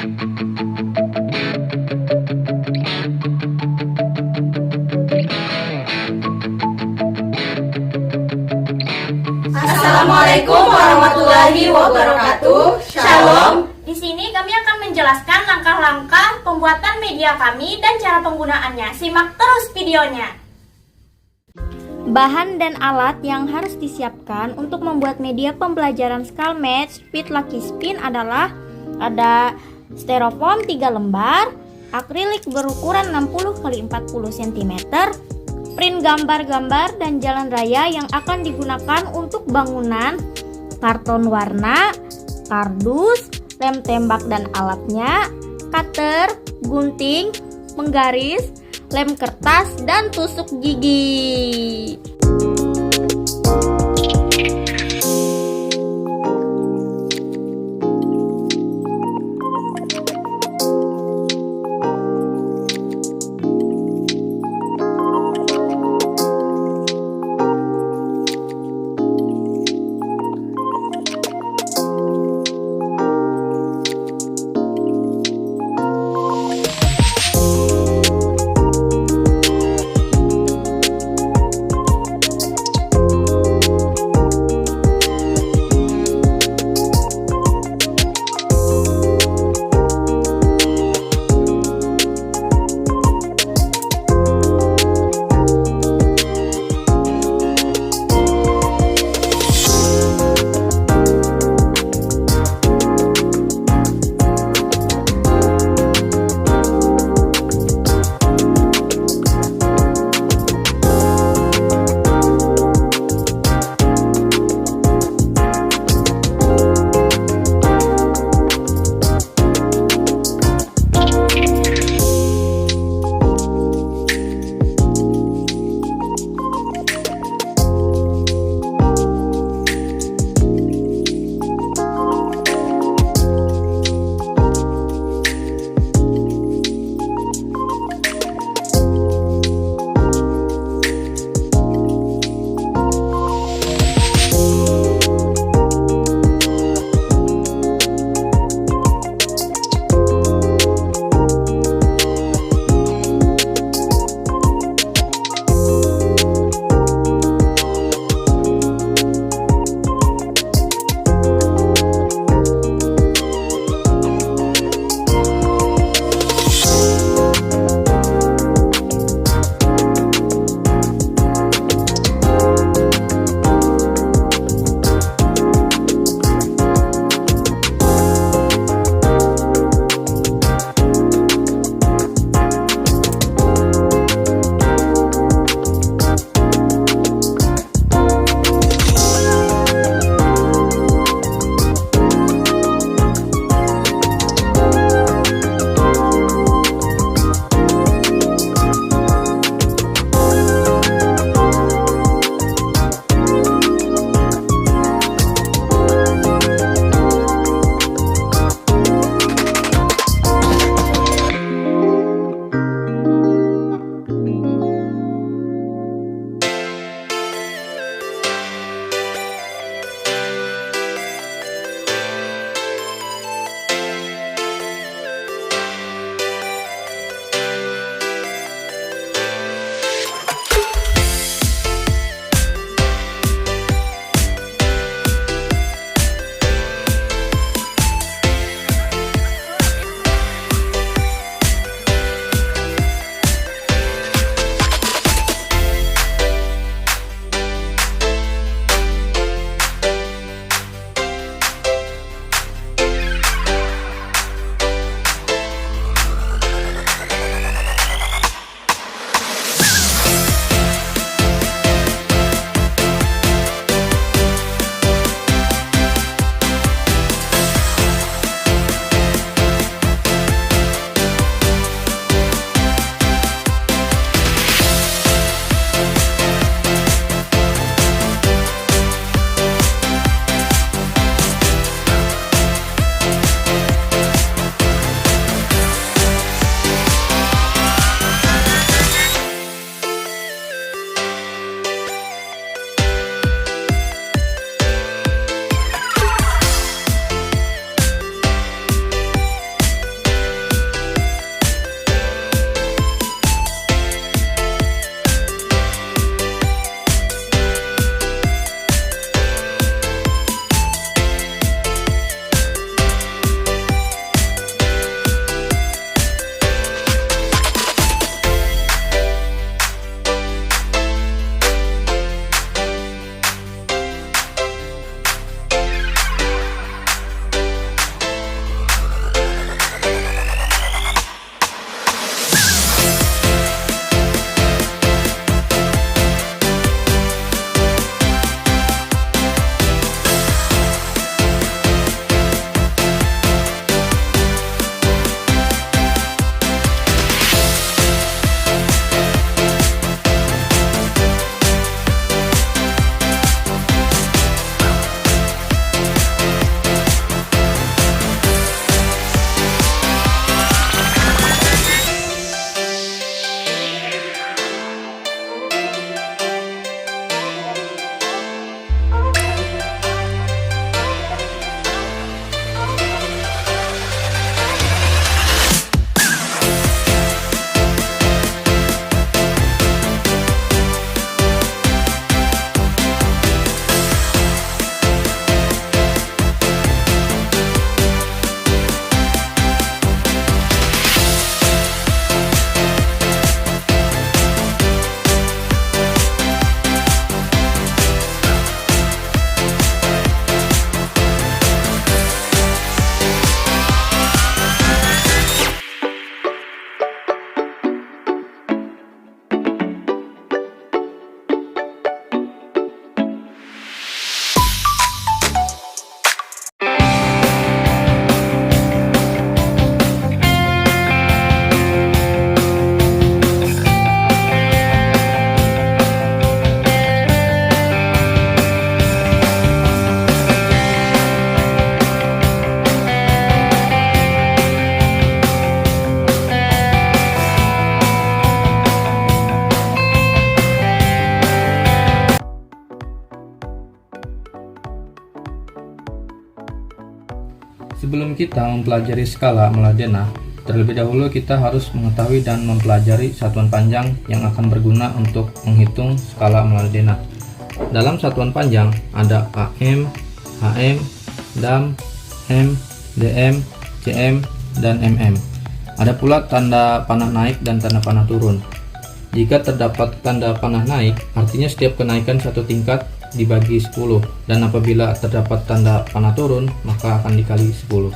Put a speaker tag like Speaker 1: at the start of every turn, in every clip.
Speaker 1: Assalamualaikum warahmatullahi wabarakatuh. Shalom.
Speaker 2: Di sini kami akan menjelaskan langkah-langkah pembuatan media kami dan cara penggunaannya. Simak terus videonya. Bahan dan alat yang harus disiapkan untuk membuat media pembelajaran Scalmed Speed Lucky Spin adalah ada styrofoam 3 lembar, akrilik berukuran 60x40 cm, print gambar-gambar dan jalan raya yang akan digunakan untuk bangunan, karton warna, kardus, lem tembak dan alatnya, cutter, gunting, penggaris, lem kertas, dan tusuk gigi.
Speaker 3: Sebelum kita mempelajari skala melalui denah, terlebih dahulu kita harus mengetahui dan mempelajari satuan panjang yang akan berguna untuk menghitung skala melalui denah. Dalam satuan panjang ada AM, HM, DAM, M, DM, CM, dan MM. Ada pula tanda panah naik dan tanda panah turun. Jika terdapat tanda panah naik, artinya setiap kenaikan satu tingkat dibagi 10, dan apabila terdapat tanda panah turun, maka akan dikali 10.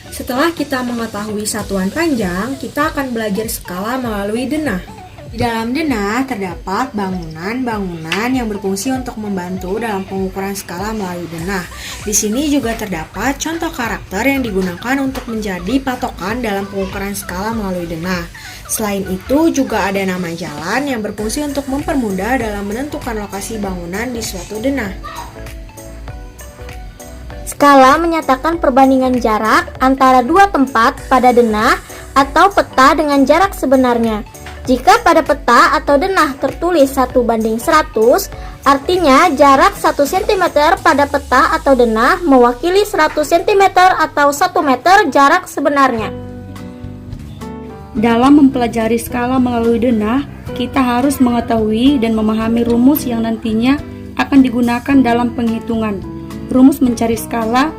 Speaker 1: Setelah kita mengetahui satuan panjang, kita akan belajar skala melalui denah. Di dalam denah terdapat bangunan-bangunan yang berfungsi untuk membantu dalam pengukuran skala melalui denah. Di sini juga terdapat contoh karakter yang digunakan untuk menjadi patokan dalam pengukuran skala melalui denah. Selain itu juga ada nama jalan yang berfungsi untuk mempermudah dalam menentukan lokasi bangunan di suatu denah.
Speaker 2: Skala menyatakan perbandingan jarak antara dua tempat pada denah atau peta dengan jarak sebenarnya. Jika pada peta atau denah tertulis 1:100, artinya jarak 1 cm pada peta atau denah mewakili 100 cm atau 1 meter jarak sebenarnya.
Speaker 4: Dalam mempelajari skala melalui denah, kita harus mengetahui dan memahami rumus yang nantinya akan digunakan dalam penghitungan. Rumus mencari skala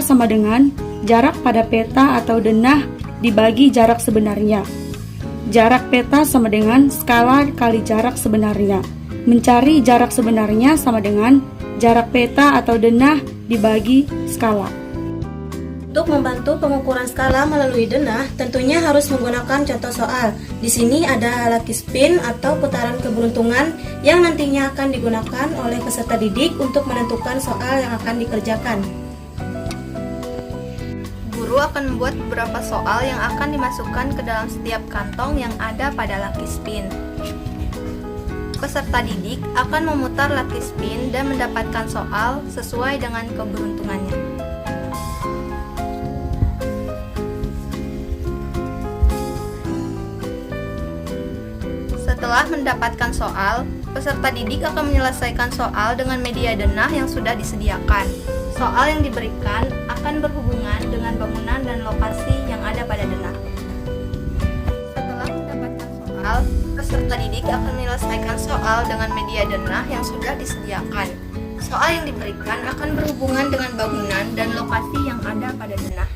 Speaker 4: sama dengan jarak pada peta atau denah dibagi jarak sebenarnya. Jarak peta sama dengan skala kali jarak sebenarnya. Mencari jarak sebenarnya sama dengan jarak peta atau denah dibagi skala.
Speaker 1: Untuk membantu pengukuran skala melalui denah, tentunya harus menggunakan contoh soal. Di sini ada lucky spin atau putaran keberuntungan yang nantinya akan digunakan oleh peserta didik untuk menentukan soal yang akan dikerjakan.
Speaker 5: Guru akan membuat beberapa soal yang akan dimasukkan ke dalam setiap kantong yang ada pada lucky spin. Peserta didik akan memutar lucky spin dan mendapatkan soal sesuai dengan keberuntungannya. Setelah mendapatkan soal, peserta didik akan menyelesaikan soal dengan media denah yang sudah disediakan. Soal yang diberikan akan berhubungan dengan bangunan dan lokasi yang ada pada denah. Setelah mendapatkan soal, peserta didik akan menyelesaikan soal dengan media denah yang sudah disediakan. Soal yang diberikan akan berhubungan dengan bangunan dan lokasi yang ada pada denah.